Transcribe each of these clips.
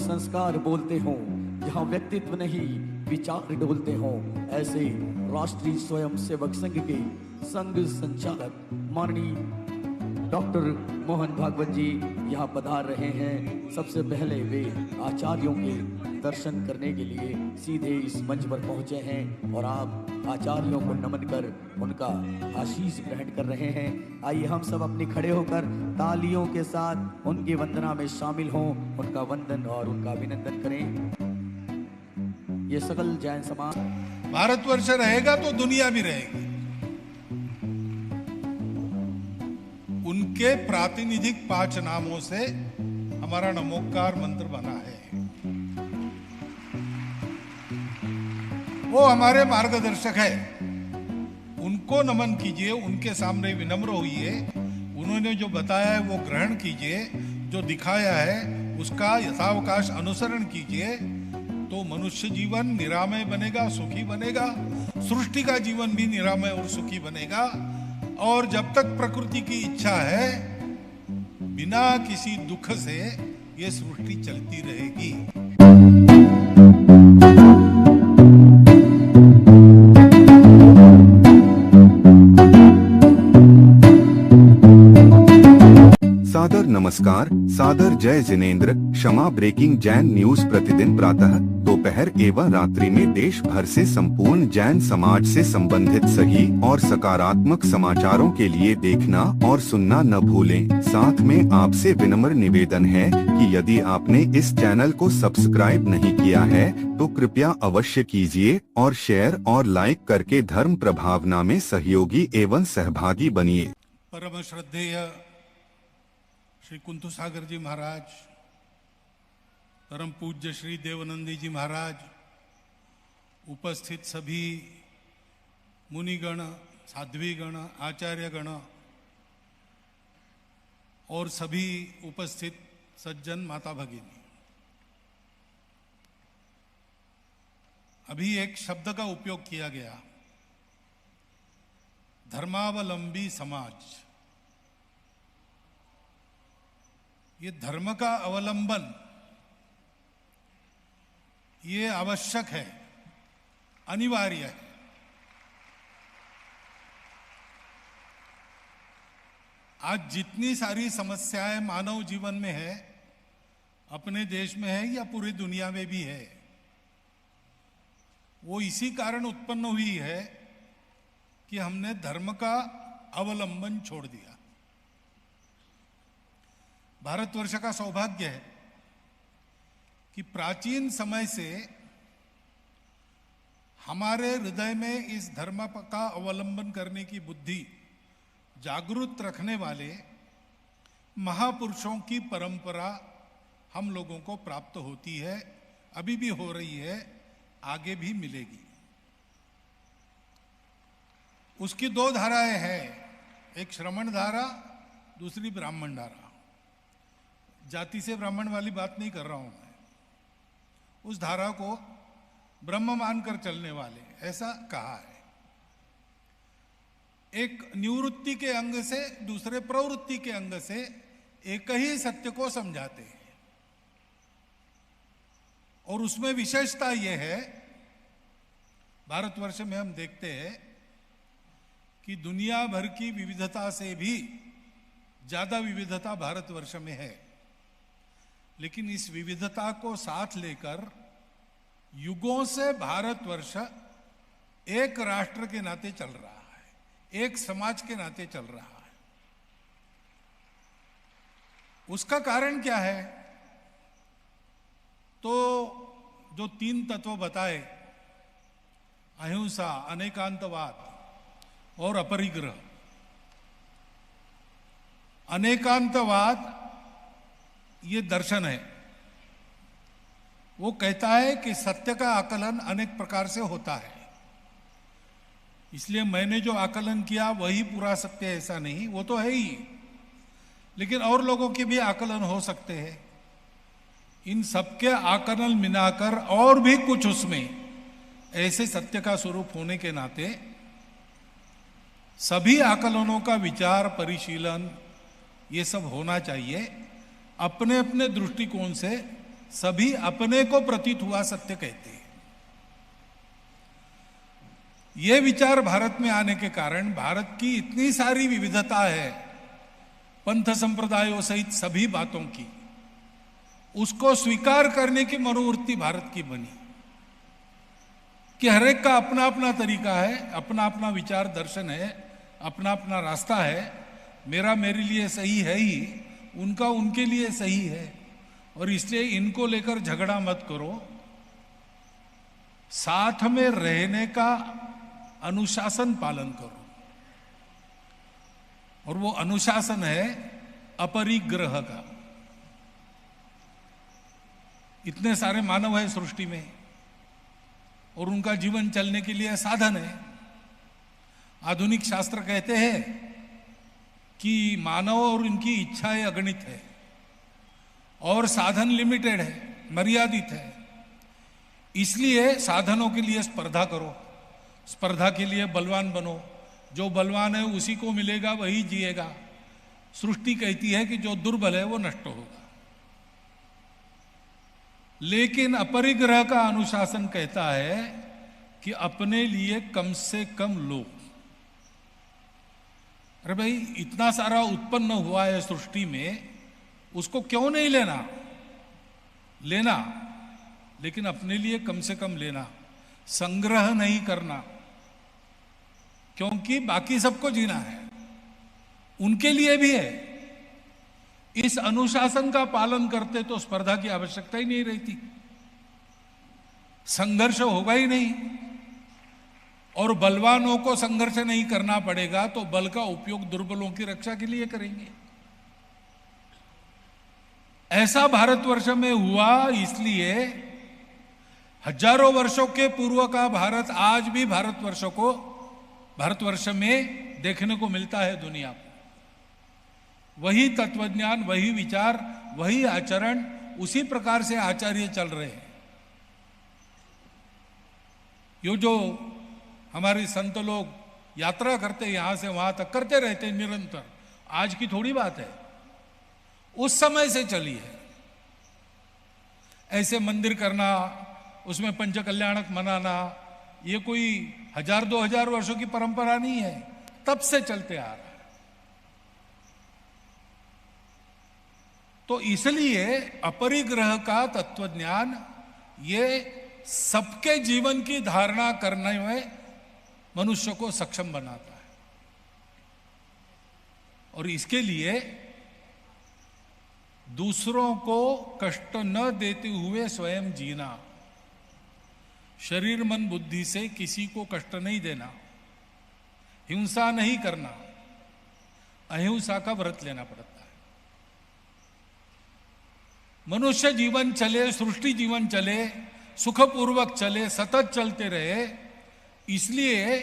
संस्कार बोलते हों, जहां व्यक्तित्व नहीं विचार डोलते हों, ऐसे राष्ट्रीय स्वयंसेवक संघ के संघ संचालक माननीय डॉक्टर मोहन भागवत जी यहाँ पधार रहे हैं। सबसे पहले वे आचार्यों के दर्शन करने के लिए सीधे इस मंच पर पहुंचे हैं और आप आचार्यों को नमन कर उनका आशीष ग्रहण कर रहे हैं। आइए हम सब अपने खड़े होकर तालियों के साथ उनकी वंदना में शामिल हों, उनका वंदन और उनका अभिनंदन करें। ये सकल जैन समाज भारतवर्ष रहेगा तो दुनिया भी रहेगी। उनके प्रातिनिधिक 5 नामों से हमारा नमोकार मंत्र बना है। वो हमारे मार्गदर्शक है, उनको नमन कीजिए, उनके सामने विनम्र होइए। उन्होंने जो बताया है वो ग्रहण कीजिए, जो दिखाया है उसका यथावकाश अनुसरण कीजिए, तो मनुष्य जीवन निरामय बनेगा, सुखी बनेगा। सृष्टि का जीवन भी निरामय और सुखी बनेगा। और जब तक प्रकृति की इच्छा है, बिना किसी दुख से ये सृष्टि चलती रहेगी। सादर नमस्कार, सादर जय जिनेंद्र। क्षमा ब्रेकिंग जैन न्यूज प्रतिदिन प्रातः, दोपहर एवं रात्रि में देश भर से संपूर्ण जैन समाज से संबंधित सही और सकारात्मक समाचारों के लिए देखना और सुनना न भूलें। साथ में आपसे विनम्र निवेदन है कि यदि आपने इस चैनल को सब्सक्राइब नहीं किया है तो कृपया अवश्य कीजिए और शेयर और लाइक करके धर्म प्रभावना में सहयोगी एवं सहभागी बनिए। परम श्रद्धेय श्री कुंतु सागर जी महाराज, परम पूज्य श्री देवनंदी जी महाराज, उपस्थित सभी मुनिगण, साध्वीगण, आचार्यगण और सभी उपस्थित सज्जन माता भगिनी, अभी एक शब्द का उपयोग किया गया, धर्मावलंबी समाज। ये धर्म का अवलंबन ये आवश्यक है, अनिवार्य है। आज जितनी सारी समस्याएं मानव जीवन में है, अपने देश में है या पूरी दुनिया में भी है, वो इसी कारण उत्पन्न हुई है कि हमने धर्म का अवलंबन छोड़ दिया। भारतवर्ष का सौभाग्य है कि प्राचीन समय से हमारे हृदय में इस धर्म का अवलंबन करने की बुद्धि जागृत रखने वाले महापुरुषों की परंपरा हम लोगों को प्राप्त होती है, अभी भी हो रही है, आगे भी मिलेगी। उसकी 2 धाराएं हैं, एक श्रमण धारा, दूसरी ब्राह्मण धारा। जाति से ब्राह्मण वाली बात नहीं कर रहा हूं मैं, उस धारा को ब्रह्म मानकर चलने वाले, ऐसा कहा है। एक निवृत्ति के अंग से दूसरे प्रवृत्ति के अंग से एक ही सत्य को समझाते हैं। और उसमें विशेषता यह है, भारतवर्ष में हम देखते हैं कि दुनिया भर की विविधता से भी ज्यादा विविधता भारतवर्ष में है, लेकिन इस विविधता को साथ लेकर युगों से भारतवर्ष एक राष्ट्र के नाते चल रहा है, एक समाज के नाते चल रहा है। उसका कारण क्या है? तो जो 3 तत्व बताए, अहिंसा, अनेकांतवाद और अपरिग्रह। अनेकांतवाद ये दर्शन है, वो कहता है कि सत्य का आकलन अनेक प्रकार से होता है, इसलिए मैंने जो आकलन किया वही पूरा सत्य है ऐसा नहीं, वो तो है ही, लेकिन और लोगों के भी आकलन हो सकते हैं। इन सबके आकलन मिलाकर और भी कुछ उसमें ऐसे सत्य का स्वरूप होने के नाते सभी आकलनों का विचार, परिशीलन ये सब होना चाहिए। अपने अपने दृष्टिकोण से सभी अपने को प्रतीत हुआ सत्य कहते हैं। ये विचार भारत में आने के कारण भारत की इतनी सारी विविधता है, पंथ संप्रदायों सहित सभी बातों की, उसको स्वीकार करने की मनोवृत्ति भारत की बनी कि हर एक का अपना अपना तरीका है, अपना अपना विचार दर्शन है, अपना अपना रास्ता है। मेरा मेरे लिए सही है ही, उनका उनके लिए सही है, और इसलिए इनको लेकर झगड़ा मत करो। साथ में रहने का अनुशासन पालन करो, और वो अनुशासन है अपरिग्रह का। इतने सारे मानव है सृष्टि में, और उनका जीवन चलने के लिए साधन है। आधुनिक शास्त्र कहते हैं कि मानव और उनकी इच्छाएं अगणित है, और साधन लिमिटेड है, मर्यादित है। इसलिए साधनों के लिए स्पर्धा करो, स्पर्धा के लिए बलवान बनो। जो बलवान है उसी को मिलेगा, वही जिएगा। सृष्टि कहती है कि जो दुर्बल है वो नष्ट होगा। लेकिन अपरिग्रह का अनुशासन कहता है कि अपने लिए कम से कम लो। अरे भाई, इतना सारा उत्पन्न हुआ है सृष्टि में, उसको क्यों नहीं लेना? लेना, लेकिन अपने लिए कम से कम लेना, संग्रह नहीं करना। क्योंकि बाकी सबको जीना है, उनके लिए भी है। इस अनुशासन का पालन करते तो स्पर्धा की आवश्यकता ही नहीं रहती, संघर्ष होगा ही नहीं, और बलवानों को संघर्ष नहीं करना पड़ेगा तो बल का उपयोग दुर्बलों की रक्षा के लिए करेंगे। ऐसा भारतवर्ष में हुआ, इसलिए हजारों वर्षों के पूर्व का भारत आज भी भारतवर्ष में देखने को मिलता है दुनिया को। वही तत्वज्ञान, वही विचार, वही आचरण, उसी प्रकार से आचार्य चल रहे हैं। यो जो हमारे संत लोग यात्रा करते यहां से वहां तक करते रहते निरंतर, आज की थोड़ी बात है, उस समय से चली है। ऐसे मंदिर करना, उसमें पंचकल्याणक मनाना, ये कोई 1000-2000 वर्षों की परंपरा नहीं है, तब से चलते आ रहा है। तो इसलिए अपरिग्रह का तत्वज्ञान ये सबके जीवन की धारणा करने में मनुष्य को सक्षम बनाता है, और इसके लिए दूसरों को कष्ट न देते हुए स्वयं जीना, शरीर मन बुद्धि से किसी को कष्ट नहीं देना, हिंसा नहीं करना, अहिंसा का व्रत लेना पड़ता है। मनुष्य जीवन चले, सृष्टि जीवन चले, सुखपूर्वक चले, सतत चलते रहे, इसलिए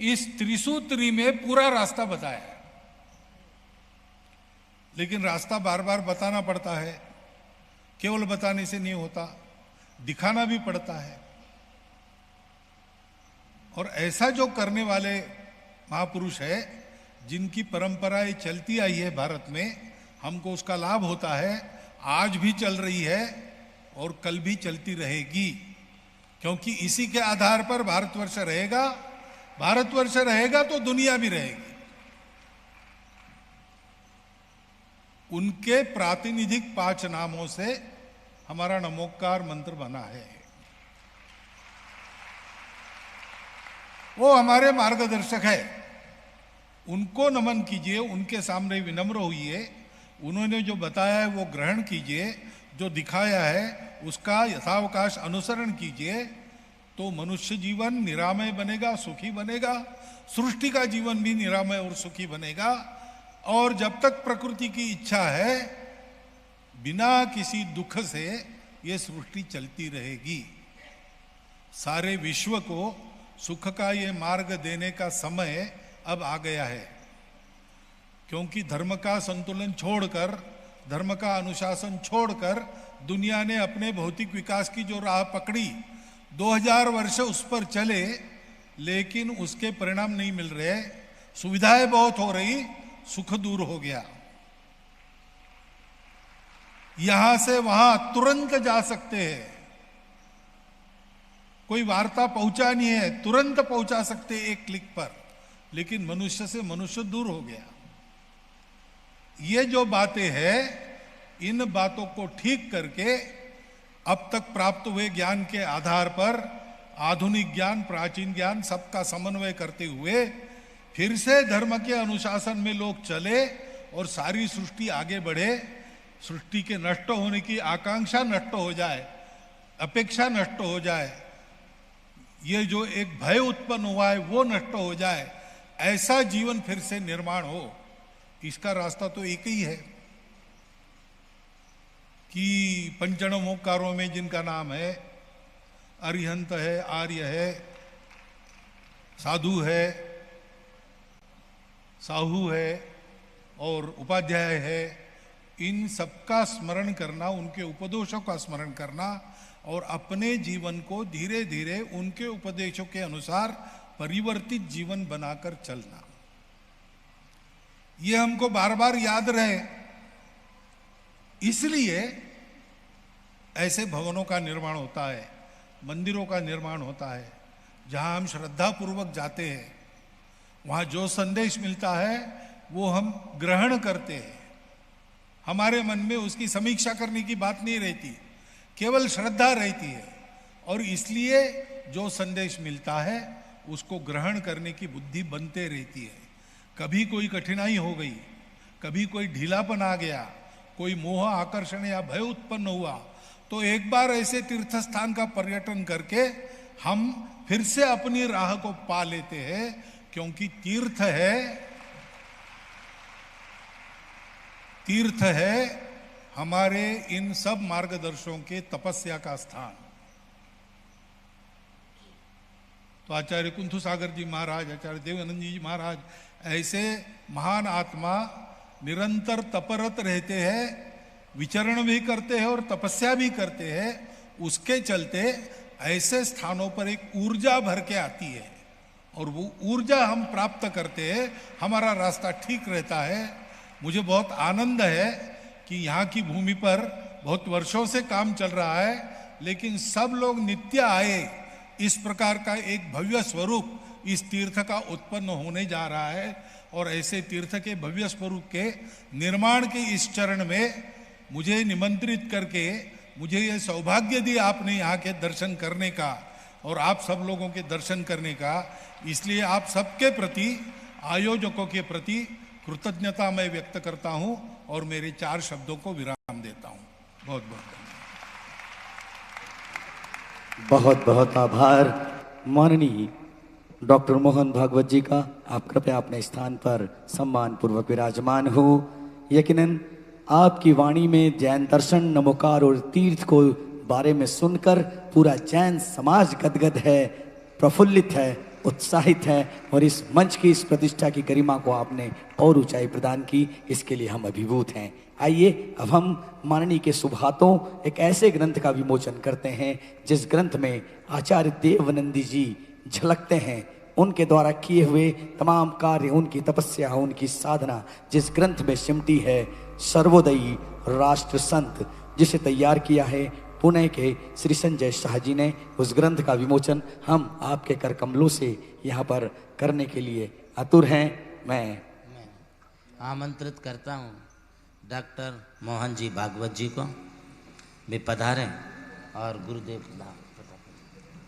इस त्रिसूत्री में पूरा रास्ता बताया है। लेकिन रास्ता बार बार बताना पड़ता है, केवल बताने से नहीं होता, दिखाना भी पड़ता है। और ऐसा जो करने वाले महापुरुष है, जिनकी परंपराएं चलती आई है भारत में, हमको उसका लाभ होता है, आज भी चल रही है और कल भी चलती रहेगी, क्योंकि इसी के आधार पर भारतवर्ष रहेगा। भारतवर्ष रहेगा तो दुनिया भी रहेगी। उनके प्रातिनिधिक 5 नामों से हमारा नमोकार मंत्र बना है। वो हमारे मार्गदर्शक है, उनको नमन कीजिए, उनके सामने विनम्र होइए। उन्होंने जो बताया है वो ग्रहण कीजिए, जो दिखाया है उसका यथावकाश अनुसरण कीजिए, तो मनुष्य जीवन निरामय बनेगा, सुखी बनेगा, सृष्टि का जीवन भी निरामय और सुखी बनेगा। और जब तक प्रकृति की इच्छा है, बिना किसी दुख से ये सृष्टि चलती रहेगी। सारे विश्व को सुख का ये मार्ग देने का समय अब आ गया है, क्योंकि धर्म का संतुलन छोड़कर, धर्म का अनुशासन छोड़कर दुनिया ने अपने भौतिक विकास की जो राह पकड़ी, 2000 वर्ष उस पर चले, लेकिन उसके परिणाम नहीं मिल रहे। सुविधाएं बहुत हो रही, सुख दूर हो गया। यहां से वहां तुरंत जा सकते हैं, कोई वार्ता पहुंचानी है तुरंत पहुंचा सकते हैं एक क्लिक पर, लेकिन मनुष्य से मनुष्य दूर हो गया। ये जो बातें हैं, इन बातों को ठीक करके अब तक प्राप्त हुए ज्ञान के आधार पर आधुनिक ज्ञान, प्राचीन ज्ञान सबका समन्वय करते हुए फिर से धर्म के अनुशासन में लोग चले और सारी सृष्टि आगे बढ़े, सृष्टि के नष्ट होने की आकांक्षा नष्ट हो जाए, अपेक्षा नष्ट हो जाए, ये जो एक भय उत्पन्न हुआ है वो नष्ट हो जाए, ऐसा जीवन फिर से निर्माण हो। इसका रास्ता तो एक ही है कि पंचनमोकारों में जिनका नाम है, अरिहंत है, आर्य है, साधु है, साहू है और उपाध्याय है, इन सबका स्मरण करना, उनके उपदेशों का स्मरण करना और अपने जीवन को धीरे धीरे उनके उपदेशों के अनुसार परिवर्तित जीवन बनाकर चलना, ये हमको बार बार याद रहे। इसलिए ऐसे भवनों का निर्माण होता है, मंदिरों का निर्माण होता है, जहां हम श्रद्धा पूर्वक जाते हैं, वहां जो संदेश मिलता है वो हम ग्रहण करते हैं। हमारे मन में उसकी समीक्षा करने की बात नहीं रहती, केवल श्रद्धा रहती है, और इसलिए जो संदेश मिलता है उसको ग्रहण करने की बुद्धि बनते रहती है। कभी कोई कठिनाई हो गई, कभी कोई ढीलापन आ गया, कोई मोह आकर्षण या भय उत्पन्न हुआ, तो एक बार ऐसे तीर्थ स्थान का पर्यटन करके हम फिर से अपनी राह को पा लेते हैं, क्योंकि तीर्थ है हमारे इन सब मार्गदर्शकों के तपस्या का स्थान। तो आचार्य कुंथु सागर जी महाराज, आचार्य देवानंद जी महाराज, ऐसे महान आत्मा निरंतर तपरत रहते हैं, विचरण भी करते हैं और तपस्या भी करते हैं। उसके चलते ऐसे स्थानों पर एक ऊर्जा भर के आती है और वो ऊर्जा हम प्राप्त करते हैं, हमारा रास्ता ठीक रहता है। मुझे बहुत आनंद है कि यहाँ की भूमि पर बहुत वर्षों से काम चल रहा है, लेकिन सब लोग नित्य आए, इस प्रकार का एक भव्य स्वरूप इस तीर्थ का उत्पन्न होने जा रहा है। और ऐसे तीर्थ के भव्य स्वरूप के निर्माण के इस चरण में मुझे निमंत्रित करके मुझे ये सौभाग्य दिया आपने यहाँ के दर्शन करने का और आप सब लोगों के दर्शन करने का। इसलिए आप सबके प्रति, आयोजकों के प्रति कृतज्ञता मैं व्यक्त करता हूँ और मेरे 4 शब्दों को विराम देता हूँ। बहुत बहुत बहुत बहुत आभार माननीय डॉक्टर मोहन भागवत जी का। आप कृपया अपने स्थान पर सम्मान पूर्वक विराजमान हो। यकीनन आपकी वाणी में जैन दर्शन, नमोकार और तीर्थ को बारे में सुनकर पूरा जैन समाज गदगद है, प्रफुल्लित है, उत्साहित है, और इस मंच की इस प्रतिष्ठा की गरिमा को आपने और ऊंचाई प्रदान की, इसके लिए हम अभिभूत हैं। आइए अब हम माननीय के शुभ हाथों एक ऐसे ग्रंथ का विमोचन करते हैं जिस ग्रंथ में आचार्य देवानंदी जी झलकते हैं, उनके द्वारा किए हुए तमाम कार्य, उनकी तपस्या, उनकी साधना जिस ग्रंथ में सिमटी है। सर्वोदयी राष्ट्र संत, जिसे तैयार किया है पुणे के श्री संजय शाह जी ने, उस ग्रंथ का विमोचन हम आपके कर कमलों से यहाँ पर करने के लिए आतुर हैं। मैं आमंत्रित करता हूँ डॉक्टर मोहन जी भागवत जी को भी पधारें और गुरुदेव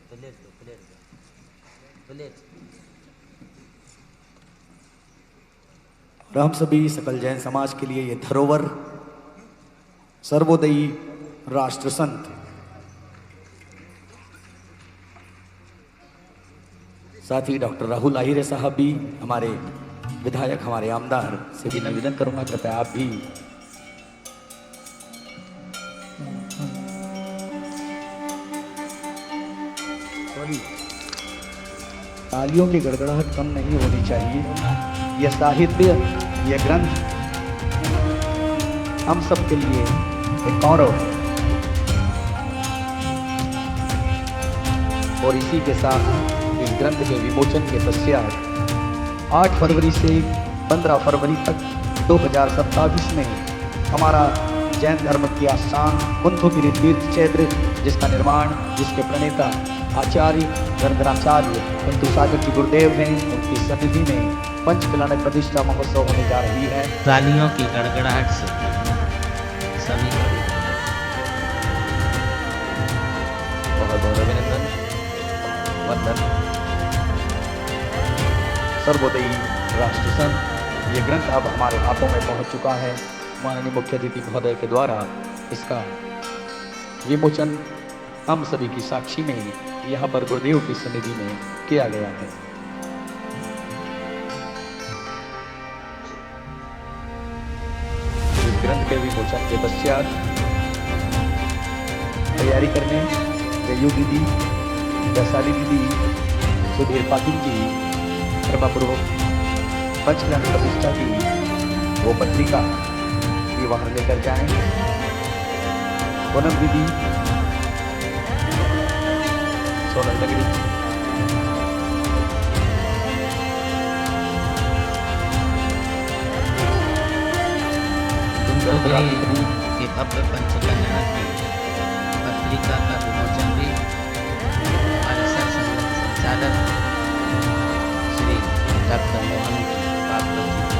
प्लेट और हम सभी सकल जैन समाज के लिए ये धरोहर सर्वोदयी राष्ट्र संत साथ ही डॉक्टर राहुल आहिरे साहब भी, हमारे विधायक, हमारे आमदार से भी निवेदन करूंगा कृपया आप भी तालियों की गड़गड़ाहट कम नहीं होनी चाहिए। यह साहित्य, यह ग्रंथ हम सब के लिए एक गौरव है। और इसी के साथ इस ग्रंथ के विमोचन के पश्चात 8 फरवरी से 15 फरवरी तक 2027 में हमारा जैन धर्म की आस्थान कुंथुगिरि तीर्थ क्षेत्र, जिसका निर्माण जिसके प्रणेता आचार्य धर्मराचार्य कुंतु सागर जी गुरुदेव हैं, उनकी सन्निधि में पंचकल्याण प्रतिष्ठा महोत्सव होने जा रही है। तालियों की गड़गड़ाहट से सभी बहुत बहुत अभिनंदन, वंदन। सर्वोदयी राष्ट्र संघ ये ग्रंथ अब हमारे हाथों में पहुंच चुका है। माननीय मुख्य अतिथि महोदय के द्वारा इसका विमोचन हम सभी की साक्षी में यहाँ पर गुरुदेव की सन्निधि में किया गया है। इस ग्रंथ के विमोचन के पश्चात तैयारी करने जयू दीदी, वैशाली दीदी, सुधीर पाटिल जी कृपापूर्वक पंचकल्याण प्रतिष्ठा की वो पत्रिका ये वहां लेकर जाएं। पूनम दीदी, सोनल नगरी, के भव्य पंचकल्याण की पत्रिका का विमोचन भी हमारे संचालक श्री डॉक्टर मोहन भागवत जी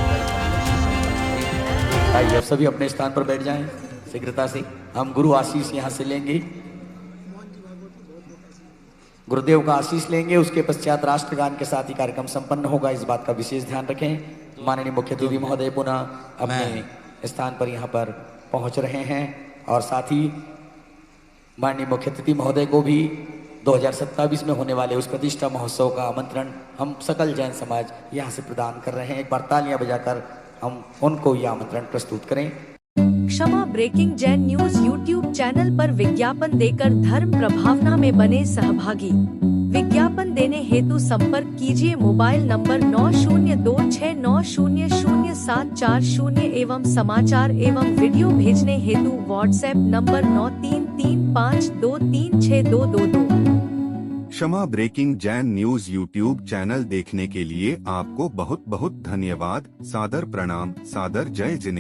आइए अब सभी अपने स्थान पर बैठ जाएं। शीघ्रता से हम गुरु आशीष यहाँ से लेंगे, गुरुदेव का आशीष लेंगे। उसके पश्चात राष्ट्रगान के साथ ही कार्यक्रम संपन्न होगा, इस बात का विशेष ध्यान रखें। माननीय मुख्य अतिथि महोदय पुनः अपने स्थान पर यहाँ पर पहुँच रहे हैं और साथ ही माननीय मुख्य अतिथि महोदय को भी 2027 में होने वाले उस प्रतिष्ठा महोत्सव का आमंत्रण हम सकल जैन समाज यहाँ से प्रदान कर रहे हैं। एक बार तालियां बजाकर हम उनको यह आमंत्रण प्रस्तुत करें। क्षमा breaking Jain news YouTube channel पर विज्ञापन देकर धर्म प्रभावना में बने सहभागी। विज्ञापन देने हेतु संपर्क कीजिए मोबाइल नंबर 9026900740 एवं समाचार एवं वीडियो भेजने हेतु व्हाट्सएप नंबर 9335236222। क्षमा breaking Jain news YouTube channel देखने के लिए आपको बहुत बहुत धन्यवाद। सादर प्रणाम, सादर जय जिनेंद्र।